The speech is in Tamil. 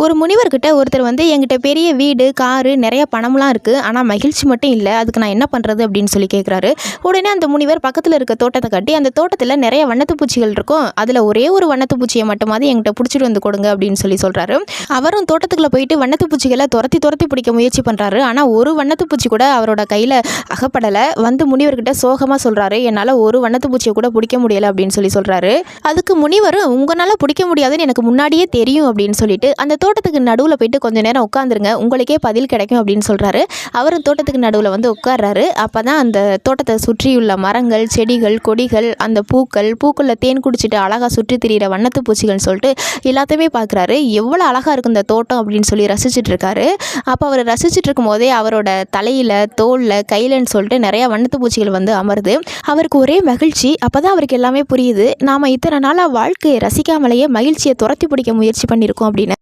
ஒரு முனிவர்கிட்ட ஒருத்தர் வந்து என்கிட்ட பெரிய வீடு, காரு, நிறைய பணம்லாம் இருக்குது, ஆனால் மகிழ்ச்சி மட்டும் இல்லை, அதுக்கு நான் என்ன பண்ணுறது அப்படின்னு சொல்லி கேட்குறாரு. உடனே அந்த முனிவர் பக்கத்தில் இருக்க தோட்டத்தை கட்டி, அந்த தோட்டத்தில் நிறைய வண்ணத்து பூச்சிகள் இருக்கும், அதில் ஒரே ஒரு வண்ணத்து பூச்சியை மட்டுமாவது என்கிட்ட பிடிச்சிட்டு வந்து கொடுங்க அப்படின்னு சொல்லி சொல்கிறாரு. அவரும் தோட்டத்துக்குள்ளே போயிட்டு வண்ணத்து பூச்சிகளை துரத்தி துரத்தி பிடிக்க முயற்சி பண்ணுறாரு. ஆனால் ஒரு வண்ணத்து பூச்சி கூட அவரோட கையில் அகப்படலை. வந்து முனிவர்கிட்ட சோகமாக சொல்கிறாரு, என்னால் ஒரு வண்ணத்து பூச்சியை கூட பிடிக்க முடியலை அப்படின்னு சொல்லி சொல்கிறாரு. அதுக்கு முனிவரும் உங்களால் பிடிக்க முடியாதுன்னு எனக்கு முன்னாடியே தெரியும் அப்படின்னு சொல்லிட்டு அந்த தோட்டத்துக்கு நடுவில் போயிட்டு கொஞ்சம் நேரம் உட்காந்துருங்க, உங்களுக்கே பதில் கிடைக்கும் அப்படின்னு சொல்கிறாரு. அவரும் தோட்டத்துக்கு நடுவில் வந்து உட்கார்றாரு. அப்போ தான் அந்த தோட்டத்தை சுற்றியுள்ள மரங்கள், செடிகள், கொடிகள், அந்த பூக்களில் தேன் குடிச்சிட்டு அழகாக சுற்றி திரிகிற வண்ணத்து பூச்சிகள்னு சொல்லிட்டு எல்லாத்தையுமே பார்க்குறாரு. எவ்வளோ அழகாக இருக்கும் இந்த தோட்டம் அப்படின்னு சொல்லி ரசிச்சுட்டு இருக்காரு. அப்போ அவர் ரசிச்சுட்டு இருக்கும் போதே அவரோட தலையில், தோளில், கையிலன்னு சொல்லிட்டு நிறையா வண்ணத்து பூச்சிகள் வந்து அமருது. அவருக்கு ஒரே மகிழ்ச்சி. அப்போ தான் அவருக்கு எல்லாமே புரியுது, நாம் இத்தனை நாளாக வாழ்க்கையை ரசிக்காமலேயே மகிழ்ச்சியை துரத்தி பிடிக்க முயற்சி பண்ணியிருக்கோம் அப்படின்னு.